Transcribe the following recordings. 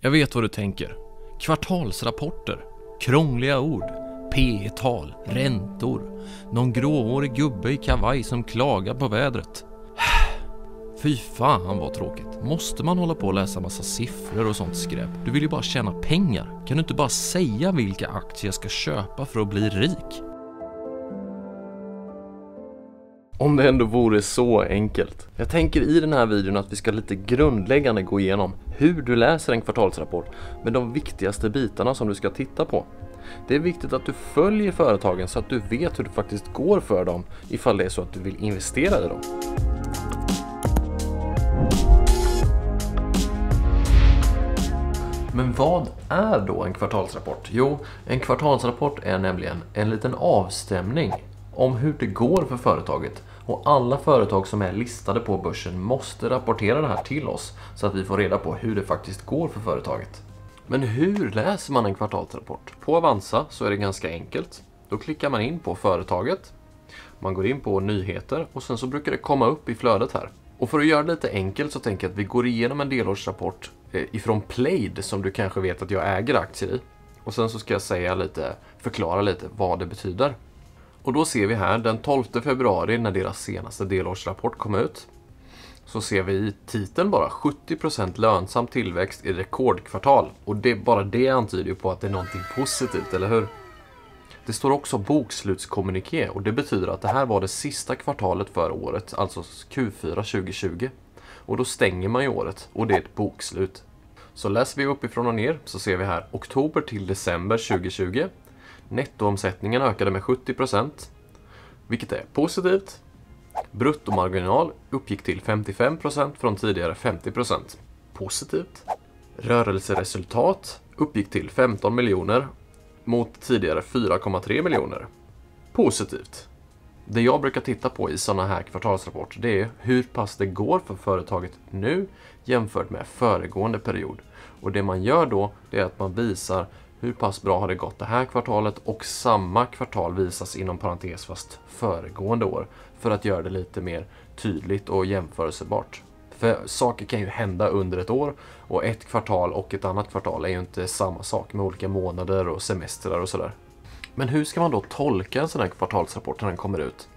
Jag vet vad du tänker. Kvartalsrapporter, krångliga ord, P/E-tal, räntor, någon gråhårig gubbe i kavaj som klagar på vädret. Fy fan vad tråkigt. Måste man hålla på och läsa massa siffror och sånt skräp? Du vill ju bara tjäna pengar. Kan du inte bara säga vilka aktier jag ska köpa för att bli rik? Om det ändå vore så enkelt. Jag tänker i den här videon att vi ska lite grundläggande gå igenom hur du läser en kvartalsrapport med de viktigaste bitarna som du ska titta på. Det är viktigt att du följer företagen så att du vet hur det faktiskt går för dem ifall det är så att du vill investera i dem. Men vad är då en kvartalsrapport? Jo, en kvartalsrapport är nämligen en liten avstämning om hur det går för företaget. Och alla företag som är listade på börsen måste rapportera det här till oss så att vi får reda på hur det faktiskt går för företaget. Men hur läser man en kvartalsrapport? På Avanza så är det ganska enkelt. Då klickar man in på företaget, man går in på nyheter och sen så brukar det komma upp i flödet här. Och för att göra det lite enkelt så tänker jag att vi går igenom en delårsrapport ifrån Plaid som du kanske vet att jag äger aktier i. Och sen så ska jag förklara lite vad det betyder. Och då ser vi här den 12 februari när deras senaste delårsrapport kom ut. Så ser vi i titeln bara 70% lönsam tillväxt i rekordkvartal. Och bara det antyder ju på att det är någonting positivt, eller hur? Det står också bokslutskommuniké och det betyder att det här var det sista kvartalet för året, alltså Q4 2020. Och då stänger man ju året och det är ett bokslut. Så läser vi uppifrån och ner så ser vi här oktober till december 2020. Nettoomsättningen ökade med 70%, vilket är positivt. Bruttomarginal uppgick till 55% från tidigare 50%. Positivt. Rörelseresultat uppgick till 15 miljoner mot tidigare 4,3 miljoner. Positivt. Det jag brukar titta på i sådana här kvartalsrapporter det är hur pass det går för företaget nu jämfört med föregående period. Och det man gör då det är att man visar hur pass bra har det gått det här kvartalet och samma kvartal visas inom parentes fast föregående år för att göra det lite mer tydligt och jämförelsebart. För saker kan ju hända under ett år och ett kvartal och ett annat kvartal är ju inte samma sak med olika månader och semestrar och sådär. Men hur ska man då tolka en sån här kvartalsrapport när den kommer ut?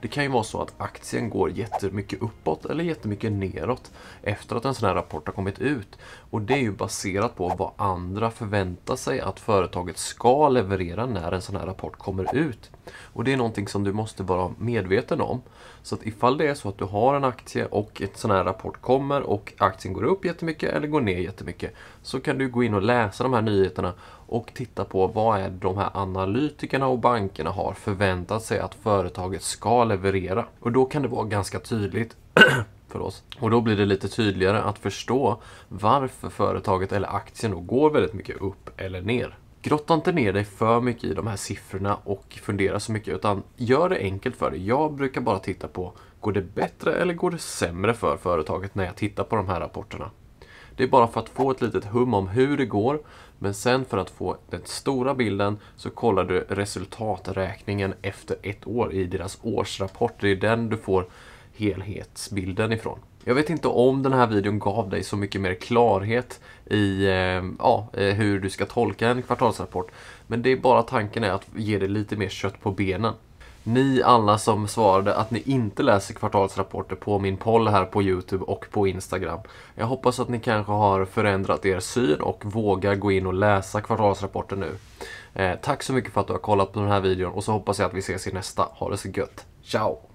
Det kan ju vara så att aktien går jättemycket uppåt eller jättemycket neråt efter att en sån här rapport har kommit ut. Och det är ju baserat på vad andra förväntar sig att företaget ska leverera när en sån här rapport kommer ut. Och det är någonting som du måste vara medveten om. Så att ifall det är så att du har en aktie och en sån här rapport kommer och aktien går upp jättemycket eller går ner jättemycket så kan du gå in och läsa de här nyheterna och titta på vad är de här analytikerna och bankerna har förväntat sig att företaget ska leverera. Och då kan det vara ganska tydligt för oss. Och då blir det lite tydligare att förstå varför företaget eller aktien då går väldigt mycket upp eller ner. Grotta inte ner dig för mycket i de här siffrorna och fundera så mycket utan gör det enkelt för dig. Jag brukar bara titta på går det bättre eller går det sämre för företaget när jag tittar på de här rapporterna. Det är bara för att få ett litet hum om hur det går. Men sen för att få den stora bilden så kollar du resultaträkningen efter ett år i deras årsrapport. Det är den du får helhetsbilden ifrån. Jag vet inte om den här videon gav dig så mycket mer klarhet i hur du ska tolka en kvartalsrapport. Men det är bara tanken är att ge dig lite mer kött på benen. Ni alla som svarade att ni inte läser kvartalsrapporter på min poll här på YouTube och på Instagram. Jag hoppas att ni kanske har förändrat er syn och vågar gå in och läsa kvartalsrapporter nu. Tack så mycket för att du har kollat på den här videon och så hoppas jag att vi ses i nästa. Ha det så gött. Ciao!